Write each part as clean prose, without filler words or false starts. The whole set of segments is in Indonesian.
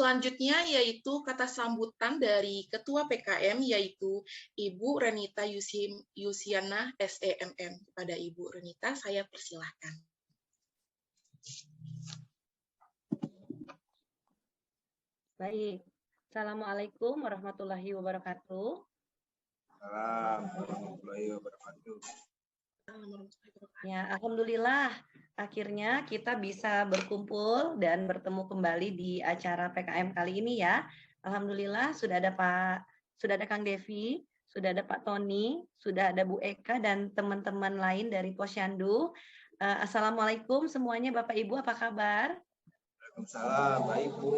selanjutnya yaitu kata sambutan dari Ketua PKM yaitu Ibu Renita Yusiana SEMM. Kepada Ibu Renita saya persilahkan. Baik. Assalamualaikum warahmatullahi wabarakatuh. Assalamualaikum warahmatullahi wabarakatuh. Ya, alhamdulillah akhirnya kita bisa berkumpul dan bertemu kembali di acara PKM kali ini ya. Alhamdulillah sudah ada Kang Devi, sudah ada Pak Tony, sudah ada Bu Eka dan teman-teman lain dari Posyandu. Assalamualaikum semuanya Bapak Ibu, apa kabar? Waalaikumsalam, baik Bu.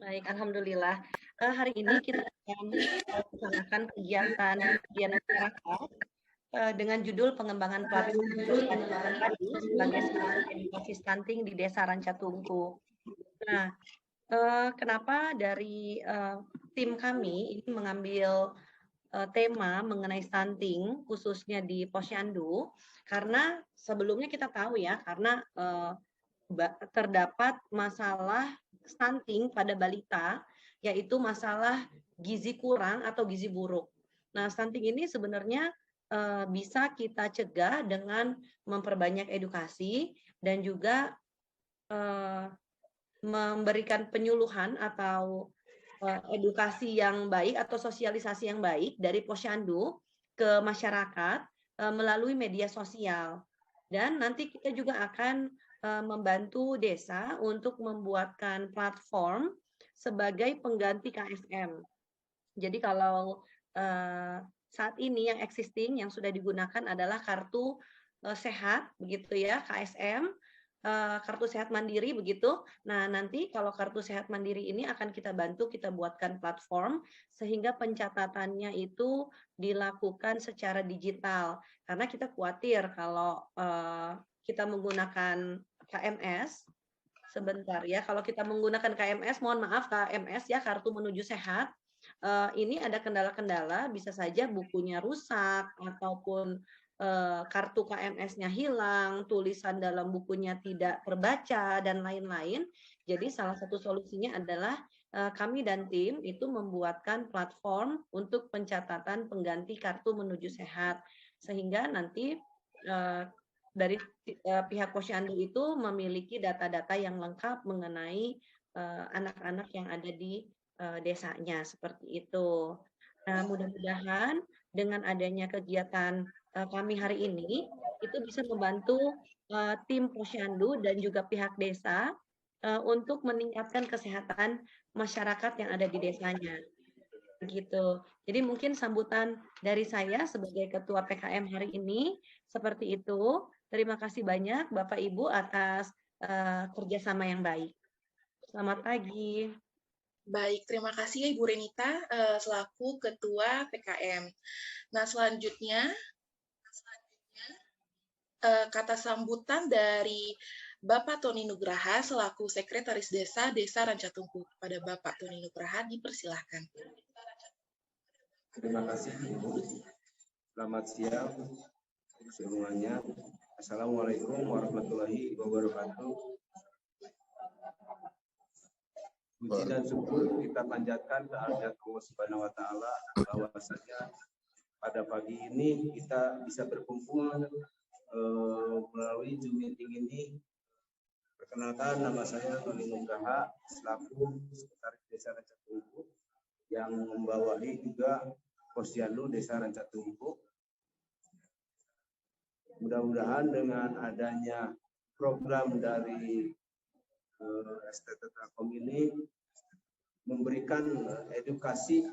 Baik, alhamdulillah. Hari ini kita akan melaksanakan kegiatan masyarakat dengan judul pengembangan platform sebagai sarana edukasi stunting di Desa Rancatungku. Nah, kenapa dari tim kami ini mengambil tema mengenai stunting khususnya di Posyandu? Karena sebelumnya kita tahu ya, karena terdapat masalah stunting pada balita, yaitu masalah gizi kurang atau gizi buruk. Nah, stunting ini sebenarnya bisa kita cegah dengan memperbanyak edukasi dan juga memberikan penyuluhan atau edukasi yang baik atau sosialisasi yang baik dari Posyandu ke masyarakat melalui media sosial. Dan nanti kita juga akan membantu desa untuk membuatkan platform sebagai pengganti KSM. Jadi kalau saat ini yang existing yang sudah digunakan adalah kartu sehat begitu ya, KSM, kartu sehat mandiri begitu. Nah, nanti kalau kartu sehat mandiri ini akan kita bantu, kita buatkan platform sehingga pencatatannya itu dilakukan secara digital. Karena kita khawatir kalau kita menggunakan KMS, sebentar ya, kalau kita menggunakan KMS, mohon maaf KMS ya, kartu menuju sehat, ini ada kendala-kendala, bisa saja bukunya rusak ataupun kartu KMS-nya hilang, tulisan dalam bukunya tidak terbaca dan lain-lain. Jadi salah satu solusinya adalah kami dan tim itu membuatkan platform untuk pencatatan pengganti kartu menuju sehat, sehingga nanti dari pihak Posyandu itu memiliki data-data yang lengkap mengenai anak-anak yang ada di desanya, seperti itu. Nah, mudah-mudahan dengan adanya kegiatan kami hari ini itu bisa membantu tim Posyandu dan juga pihak desa untuk meningkatkan kesehatan masyarakat yang ada di desanya. Begitu. Jadi mungkin sambutan dari saya sebagai Ketua PKM hari ini seperti itu. Terima kasih banyak Bapak Ibu atas kerjasama yang baik. Selamat pagi. Baik, terima kasih ya Ibu Renita selaku Ketua PKM. Nah, selanjutnya kata sambutan dari Bapak Tony Nugraha selaku Sekretaris Desa Rancatungku. Pada Bapak Tony Nugraha dipersilahkan. Terima kasih Ibu. Selamat siang semuanya. Assalamualaikum warahmatullahi wabarakatuh. Puji dan syukur kita panjatkan kehadirat Allah Subhanahu wa taala bahwasanya pada pagi ini kita bisa berkumpul melalui Zoom meeting ini. Perkenalkan, nama saya Tony Nugraha selaku Sekretaris Desa Rancatungku yang membawahi juga Posyandu Desa Rancatungku. Mudah-mudahan dengan adanya program dari STT Telkom ini memberikan edukasi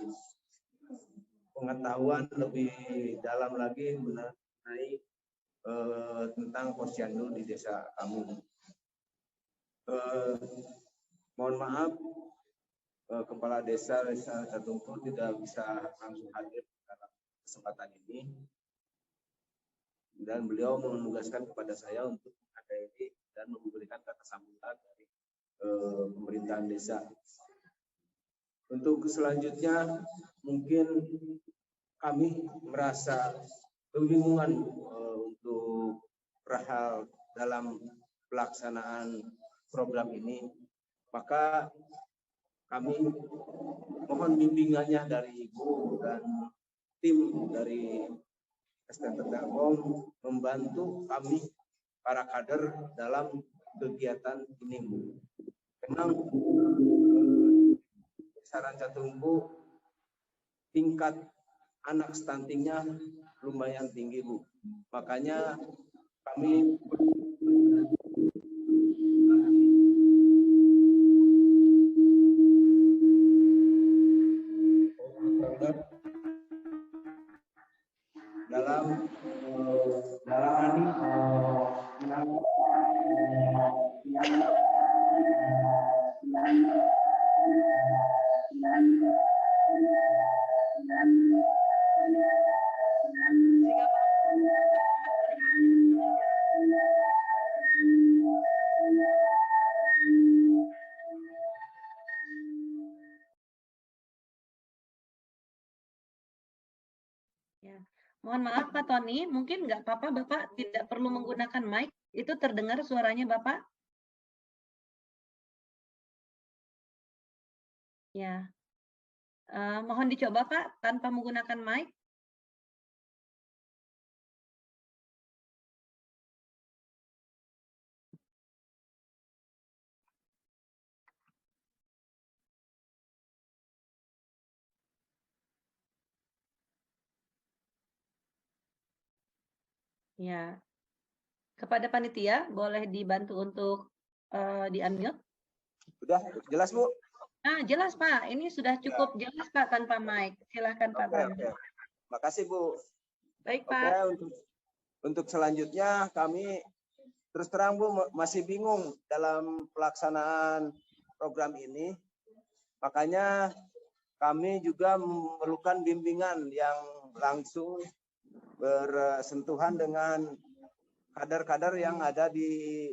pengetahuan lebih dalam lagi mengenai tentang Posyandu di desa kami. Mohon maaf, Kepala Desa Rancatungku tidak bisa langsung hadir dalam kesempatan ini, dan beliau menugaskan kepada saya untuk menghadiri dan memberikan kata sambutan dari pemerintahan desa. Untuk selanjutnya mungkin kami merasa kebingungan untuk perihal dalam pelaksanaan program ini, maka kami mohon bimbingannya dari Ibu dan tim dari STT Telkom membantu kami para kader dalam kegiatan ini, Bu. Memang Desa Rancatungku tingkat anak stuntingnya lumayan tinggi, Bu. Makanya kami dalam Ya. Mohon maaf Pak Tony, mungkin nggak apa-apa Bapak tidak perlu menggunakan mic, itu terdengar suaranya Bapak? Ya. Mohon dicoba Pak tanpa menggunakan mic. Ya. Kepada panitia boleh dibantu untuk di-unmute. sudah jelas, Bu? Nah, jelas Pak. Ini sudah cukup jelas Pak tanpa mic. Silakan Pak Tony. Oke. Makasih, Bu. Baik Oke, Pak. untuk selanjutnya kami terus terang, Bu, masih bingung dalam pelaksanaan program ini. Makanya kami juga memerlukan bimbingan yang langsung bersentuhan dengan kader-kader yang ada di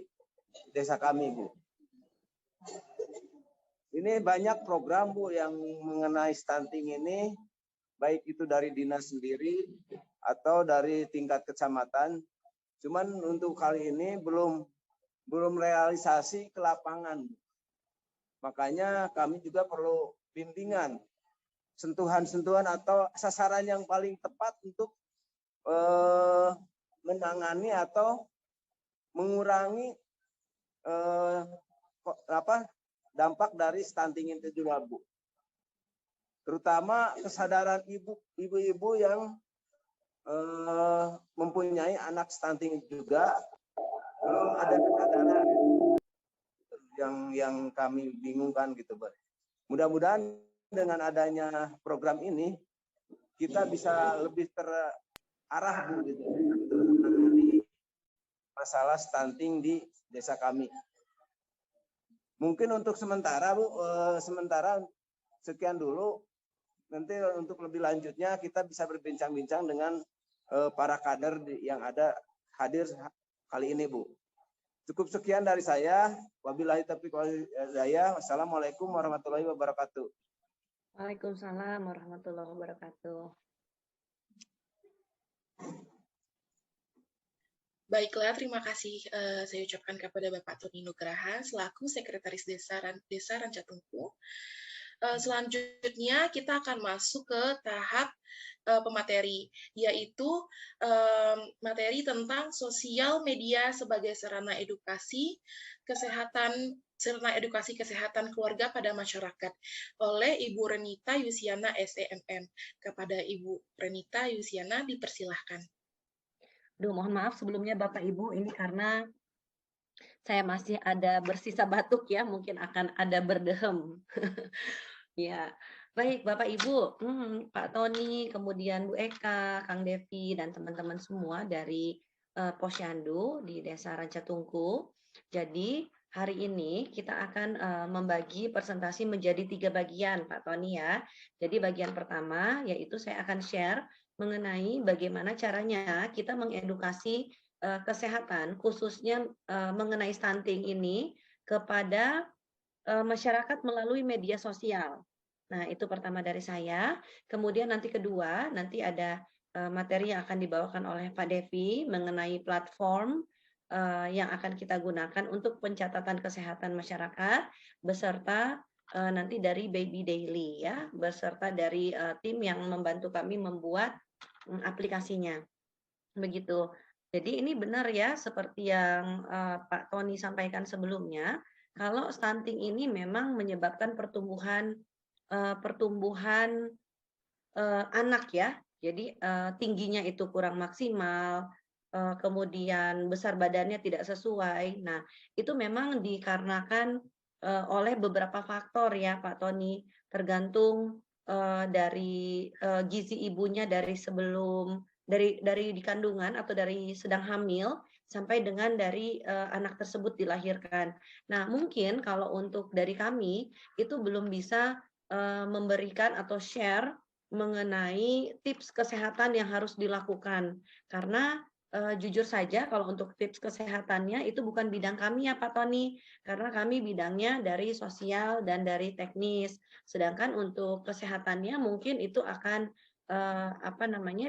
desa kami, Bu. Ini banyak program, Bu, yang mengenai stunting ini, baik itu dari dinas sendiri atau dari tingkat kecamatan. Cuman untuk kali ini belum realisasi ke lapangan. Makanya kami juga perlu bimbingan, sentuhan-sentuhan atau sasaran yang paling tepat untuk menangani atau mengurangi dampak dari stunting itu juga, Bu. Terutama kesadaran ibu-ibu yang mempunyai anak stunting juga belum ada kesadaran yang kami bingungkan gitu, Bu. Mudah-mudahan dengan adanya program ini kita bisa lebih terarah, Bu, gitu, untuk menangani masalah stunting di desa kami. Mungkin untuk sementara, Bu, sekian dulu. Nanti untuk lebih lanjutnya kita bisa berbincang-bincang dengan para kader yang ada hadir kali ini, Bu. Cukup sekian dari saya. Wabillahi taufiq wal hidayah. Wassalamualaikum warahmatullahi wabarakatuh. Waalaikumsalam warahmatullahi wabarakatuh. Baiklah, terima kasih saya ucapkan kepada Bapak Tony Nugraha selaku Sekretaris Desa Rancatungku. Selanjutnya kita akan masuk ke tahap pemateri, yaitu materi tentang sosial media sebagai sarana edukasi kesehatan keluarga pada masyarakat oleh Ibu Renita Yusiana SEMM. Kepada Ibu Renita Yusiana dipersilahkan. Mohon maaf sebelumnya Bapak Ibu, ini karena saya masih ada bersisa batuk ya, mungkin akan ada berdehem. Ya, baik Bapak Ibu, Pak Tony, kemudian Bu Eka, Kang Devi, dan teman-teman semua dari Posyandu di Desa Rancatungku. Jadi hari ini kita akan membagi presentasi menjadi 3 bagian, Pak Tony ya. Jadi bagian pertama yaitu saya akan share mengenai bagaimana caranya kita mengedukasi kesehatan, khususnya mengenai stunting ini kepada masyarakat melalui media sosial. Nah, itu pertama dari saya. Kemudian nanti kedua, nanti ada materi yang akan dibawakan oleh Pak Devi mengenai platform yang akan kita gunakan untuk pencatatan kesehatan masyarakat beserta nanti dari Baby Daily ya, beserta dari tim yang membantu kami membuat aplikasinya. Begitu. Jadi ini benar ya seperti yang Pak Tony sampaikan sebelumnya, kalau stunting ini memang menyebabkan pertumbuhan anak ya. Jadi tingginya itu kurang maksimal, kemudian besar badannya tidak sesuai. Nah, itu memang dikarenakan oleh beberapa faktor ya Pak Tony, tergantung dari gizi ibunya dari sebelum dari di kandungan atau dari sedang hamil sampai dengan dari anak tersebut dilahirkan. Nah, mungkin kalau untuk dari kami itu belum bisa memberikan atau share mengenai tips kesehatan yang harus dilakukan karena jujur saja kalau untuk tips kesehatannya itu bukan bidang kami ya Pak Tony, karena kami bidangnya dari sosial dan dari teknis. Sedangkan untuk kesehatannya mungkin itu akan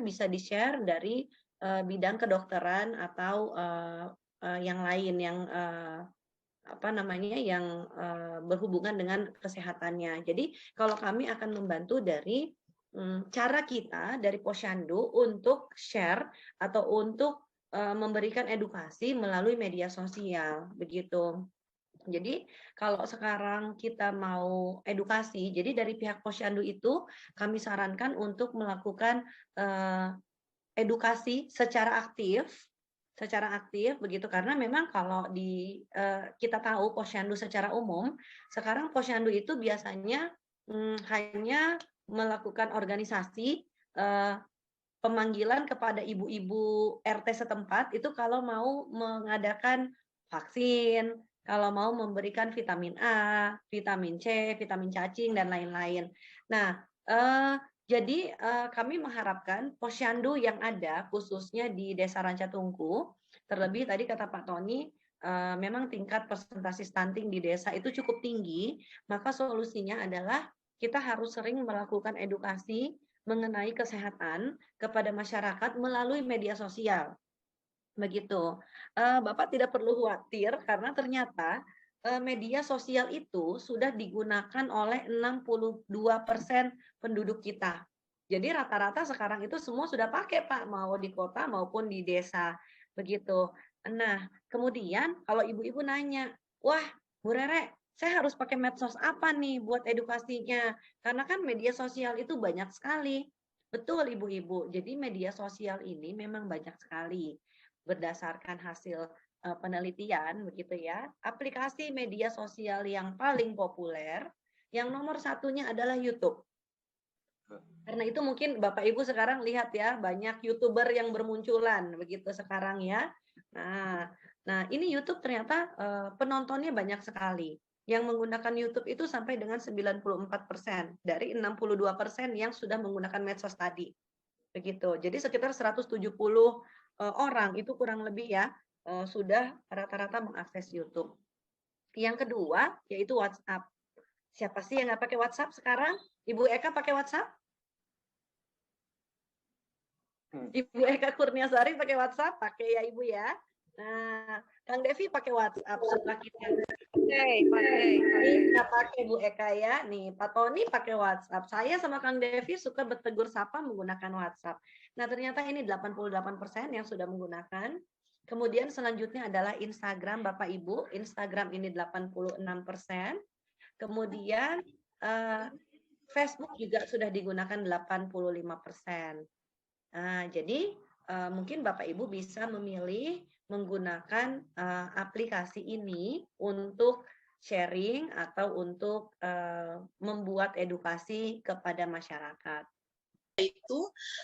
bisa di-share dari bidang kedokteran atau yang lain yang berhubungan dengan kesehatannya. Jadi kalau kami akan membantu dari cara kita dari Posyandu untuk share atau untuk memberikan edukasi melalui media sosial, begitu. Jadi kalau sekarang kita mau edukasi, jadi dari pihak Posyandu itu kami sarankan untuk melakukan edukasi secara aktif begitu, karena memang kalau kita tahu Posyandu secara umum, sekarang Posyandu itu biasanya hanya melakukan organisasi pemanggilan kepada ibu-ibu RT setempat itu kalau mau mengadakan vaksin, kalau mau memberikan vitamin A, vitamin C, vitamin cacing dan lain-lain. Nah, jadi kami mengharapkan Posyandu yang ada khususnya di Desa Rancatungku, terlebih tadi kata Pak Tony, memang tingkat persentase stunting di desa itu cukup tinggi, maka solusinya adalah kita harus sering melakukan edukasi mengenai kesehatan kepada masyarakat melalui media sosial. Begitu. Bapak tidak perlu khawatir karena ternyata media sosial itu sudah digunakan oleh 62% penduduk kita. Jadi rata-rata sekarang itu semua sudah pakai Pak, mau di kota maupun di desa. Begitu. Nah, kemudian kalau ibu-ibu nanya, wah Bu Rere, saya harus pakai medsos apa nih buat edukasinya? Karena kan media sosial itu banyak sekali. Betul ibu-ibu, jadi media sosial ini memang banyak sekali. Berdasarkan hasil penelitian, begitu ya, aplikasi media sosial yang paling populer, yang nomor satunya adalah YouTube. Karena itu mungkin Bapak Ibu sekarang lihat ya, banyak YouTuber yang bermunculan, begitu sekarang ya. Nah ini YouTube ternyata penontonnya banyak sekali. Yang menggunakan YouTube itu sampai dengan 94% dari 62% yang sudah menggunakan medsos tadi. Begitu. Jadi sekitar 170 orang itu kurang lebih ya sudah rata-rata mengakses YouTube. Yang kedua yaitu WhatsApp. Siapa sih yang nggak pakai WhatsApp sekarang? Ibu Eka pakai WhatsApp? Ibu Eka Kurniasari pakai WhatsApp? Pakai ya Ibu ya. Nah, Kang Devi pakai WhatsApp setelah kita. Pakai Bu Eka ya. Nih, Pak Tony pakai WhatsApp. Saya sama Kang Devi suka bertegur sapa menggunakan WhatsApp. Nah, ternyata ini 88% yang sudah menggunakan. Kemudian selanjutnya adalah Instagram Bapak Ibu. Instagram ini 86%. Kemudian Facebook juga sudah digunakan 85%. Nah, jadi mungkin Bapak Ibu bisa memilih menggunakan aplikasi ini untuk sharing atau untuk membuat edukasi kepada masyarakat. Yaitu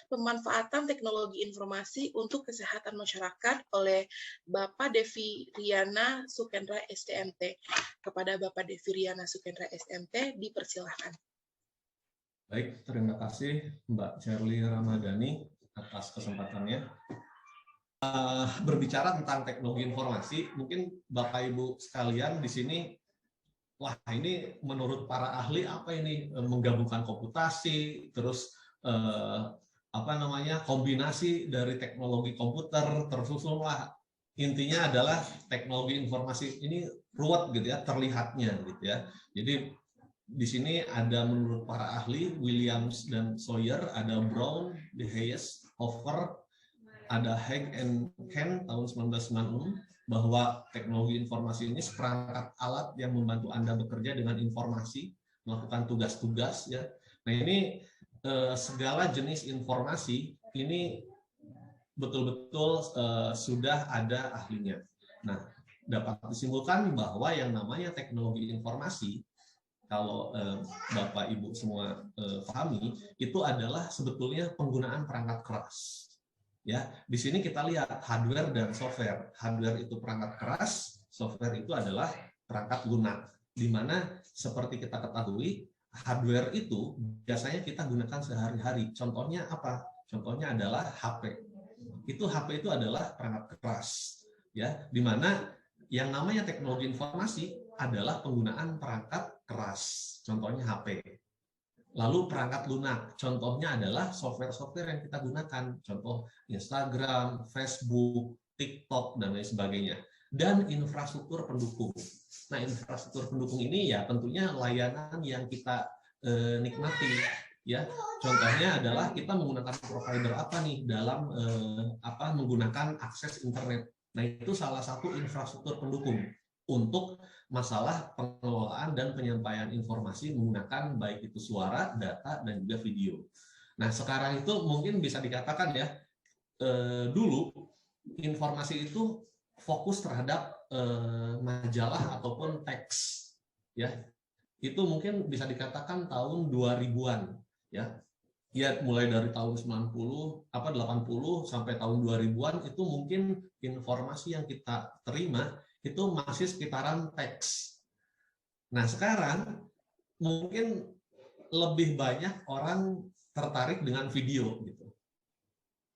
pemanfaatan teknologi informasi untuk kesehatan masyarakat oleh Bapak Devi Riana Sukendra STMT. Kepada Bapak Devi Riana Sukendra STMT, dipersilahkan. Baik, terima kasih Mbak Cherly Ramadhani atas kesempatannya. Berbicara tentang teknologi informasi, mungkin Bapak Ibu sekalian di sini, wah ini menurut para ahli apa ini menggabungkan komputasi, terus kombinasi dari teknologi komputer tersusun lah. Intinya adalah teknologi informasi ini ruwet gitu ya terlihatnya gitu ya. Jadi di sini ada menurut para ahli Williams dan Sawyer, ada Brown, De Hayes, Hoffer, ada Haig and Ken tahun 1996, bahwa teknologi informasi ini seperangkat alat yang membantu Anda bekerja dengan informasi, melakukan tugas-tugas ya. Nah, ini segala jenis informasi ini betul-betul sudah ada ahlinya. Nah, dapat disimpulkan bahwa yang namanya teknologi informasi, kalau Bapak Ibu semua pahami, itu adalah sebetulnya penggunaan perangkat keras. Ya, di sini kita lihat hardware dan software. Hardware itu perangkat keras, software itu adalah perangkat lunak. Di mana seperti kita ketahui, hardware itu biasanya kita gunakan sehari-hari. Contohnya apa? Contohnya adalah HP. HP itu adalah perangkat keras. Ya, di mana yang namanya teknologi informasi adalah penggunaan perangkat keras. Contohnya HP. Lalu perangkat lunak, contohnya adalah software-software yang kita gunakan, contoh Instagram, Facebook, TikTok, dan lain sebagainya. Dan infrastruktur pendukung. Nah, infrastruktur pendukung ini ya tentunya layanan yang kita nikmati. Ya, contohnya adalah kita menggunakan provider apa nih dalam menggunakan akses internet. Nah, itu salah satu infrastruktur pendukung untuk masalah pengelolaan dan penyampaian informasi menggunakan baik itu suara, data, dan juga video. Nah, sekarang itu mungkin bisa dikatakan ya, dulu informasi itu fokus terhadap majalah ataupun teks. Ya, itu mungkin bisa dikatakan tahun 2000-an. Ya, mulai dari tahun 80 sampai tahun 2000-an itu mungkin informasi yang kita terima itu masih sekitaran teks. Nah, sekarang mungkin lebih banyak orang tertarik dengan video gitu.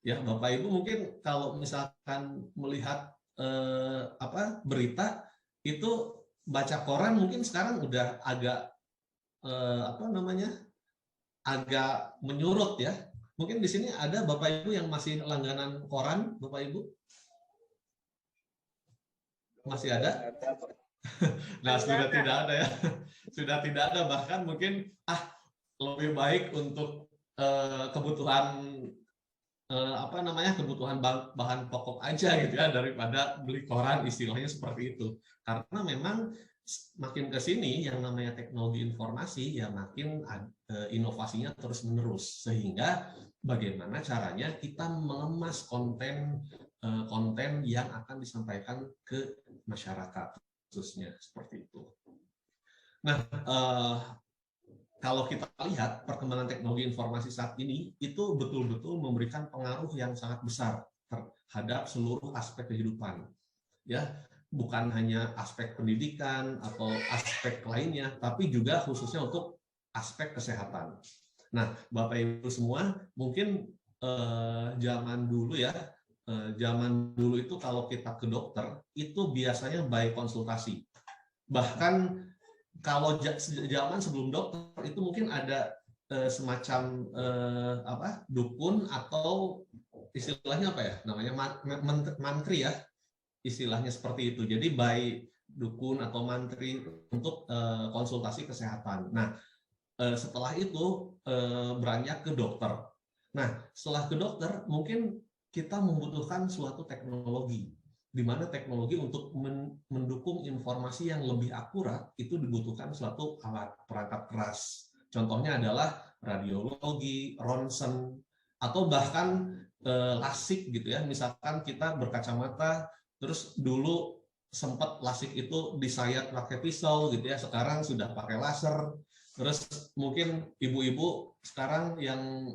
Ya, Bapak Ibu mungkin kalau misalkan melihat berita itu baca koran mungkin sekarang udah agak agak menyurut ya. Mungkin di sini ada Bapak Ibu yang masih langganan koran, Bapak Ibu? Masih ada? Nah, sudah tidak ada ya. Sudah tidak ada, bahkan mungkin lebih baik untuk kebutuhan kebutuhan bahan pokok aja gitu ya daripada beli koran, istilahnya seperti itu. Karena memang makin ke sini yang namanya teknologi informasi ya makin inovasinya terus-menerus, sehingga bagaimana caranya kita mengemas konten yang akan disampaikan ke masyarakat khususnya seperti itu. Nah, kalau kita lihat perkembangan teknologi informasi saat ini itu betul-betul memberikan pengaruh yang sangat besar terhadap seluruh aspek kehidupan. Ya, bukan hanya aspek pendidikan atau aspek lainnya, tapi juga khususnya untuk aspek kesehatan. Nah, Bapak Ibu semua, mungkin zaman dulu itu kalau kita ke dokter itu biasanya by konsultasi. Bahkan kalau zaman sebelum dokter itu mungkin ada semacam dukun atau istilahnya apa ya namanya mantri ya, istilahnya seperti itu. Jadi by dukun atau mantri untuk konsultasi kesehatan. Nah, setelah itu beranjak ke dokter. Nah, setelah ke dokter mungkin kita membutuhkan suatu teknologi, di mana teknologi untuk mendukung informasi yang lebih akurat itu dibutuhkan suatu alat perangkat keras. Contohnya adalah radiologi, ronsen, atau bahkan lasik gitu ya. Misalkan kita berkacamata, terus dulu sempat lasik itu disayat pakai pisau gitu ya, sekarang sudah pakai laser. Terus mungkin ibu-ibu sekarang yang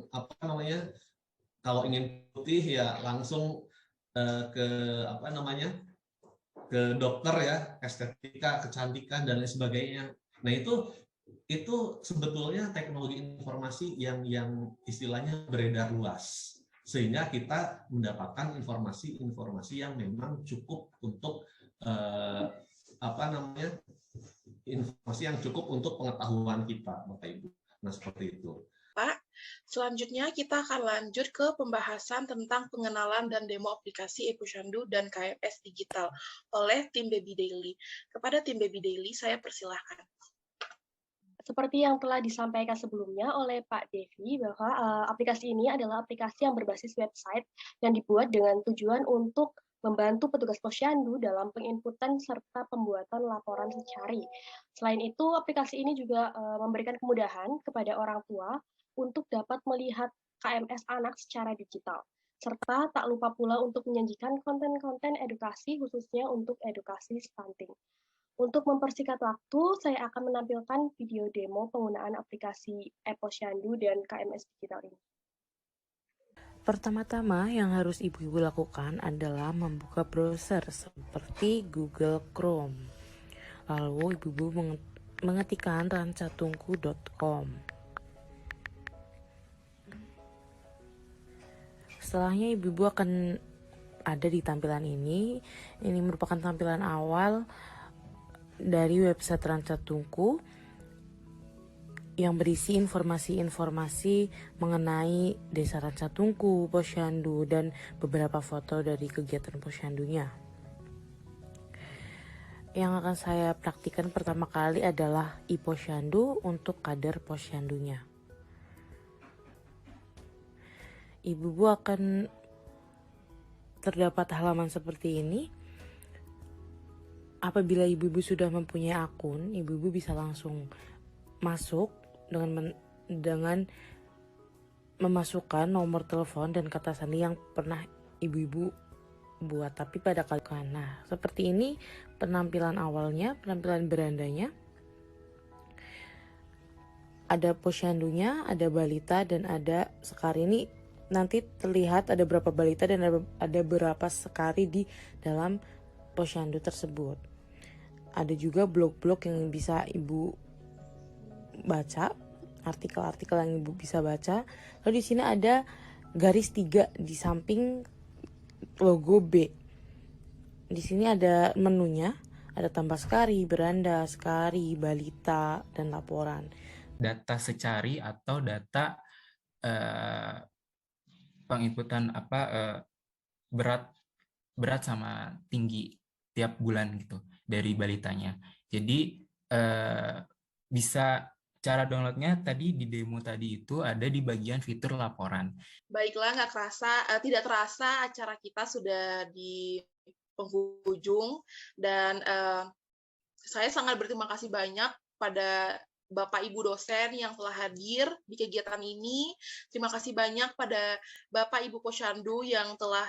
kalau ingin putih ya langsung ke dokter ya, estetika, kecantikan dan lain sebagainya. Nah, itu sebetulnya teknologi informasi yang istilahnya beredar luas, sehingga kita mendapatkan informasi yang memang cukup untuk informasi yang cukup untuk pengetahuan kita, Bapak Ibu. Nah, seperti itu. Pak, selanjutnya kita akan lanjut ke pembahasan tentang pengenalan dan demo aplikasi ePosyandu dan KMS Digital oleh tim Baby Daily. Kepada tim Baby Daily, saya persilahkan. Seperti yang telah disampaikan sebelumnya oleh Pak Devi, bahwa aplikasi ini adalah aplikasi yang berbasis website yang dibuat dengan tujuan untuk membantu petugas posyandu dalam penginputan serta pembuatan laporan secari. Selain itu, aplikasi ini juga memberikan kemudahan kepada orang tua untuk dapat melihat KMS anak secara digital. Serta tak lupa pula untuk menyajikan konten-konten edukasi khususnya untuk edukasi stunting. Untuk mempersingkat waktu, saya akan menampilkan video demo penggunaan aplikasi e-Posyandu dan KMS Digital ini. Pertama-tama yang harus ibu-ibu lakukan adalah membuka browser seperti Google Chrome. Lalu ibu-ibu mengetikkan rancatungku.com. Setelahnya ibu-ibu akan ada di tampilan ini. Ini merupakan tampilan awal dari website Rancatungku yang berisi informasi-informasi mengenai Desa Rancatungku, Posyandu, dan beberapa foto dari kegiatan posyandunya. Yang akan saya praktikkan pertama kali adalah e-Posyandu untuk kader posyandunya. Ibu-ibu akan terdapat halaman seperti ini. Apabila ibu-ibu sudah mempunyai akun, ibu-ibu bisa langsung masuk dengan memasukkan nomor telepon dan kata sandi yang pernah ibu-ibu buat. Tapi pada kali nah seperti ini penampilan awalnya, penampilan berandanya. Ada posyandunya, ada balita, dan ada sekari. Ini nanti terlihat ada berapa balita dan ada berapa sekari di dalam posyandu tersebut. Ada juga blog-blog yang bisa ibu baca, artikel-artikel yang ibu bisa baca. Lalu di sini ada garis 3 di samping logo B. Di sini ada menunya, ada tambah sekari, beranda, sekari, balita, dan laporan. Data secari atau data penginputan berat sama tinggi tiap bulan gitu dari balitanya. Jadi bisa cara downloadnya tadi di demo tadi itu ada di bagian fitur laporan. Baiklah, tidak terasa acara kita sudah di penghujung, dan saya sangat berterima kasih banyak pada Bapak Ibu dosen yang telah hadir di kegiatan ini. Terima kasih banyak pada Bapak Ibu Posyandu yang telah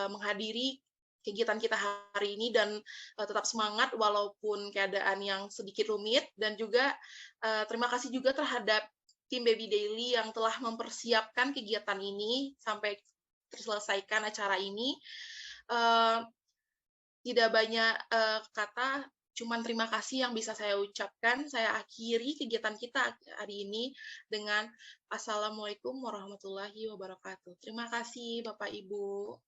menghadiri kegiatan kita hari ini dan tetap semangat walaupun keadaan yang sedikit rumit, dan juga terima kasih juga terhadap tim Baby Daily yang telah mempersiapkan kegiatan ini sampai terselesaikan acara ini. Tidak banyak kata, cuman terima kasih yang bisa saya ucapkan. Saya akhiri kegiatan kita hari ini dengan Assalamualaikum warahmatullahi wabarakatuh. Terima kasih Bapak Ibu.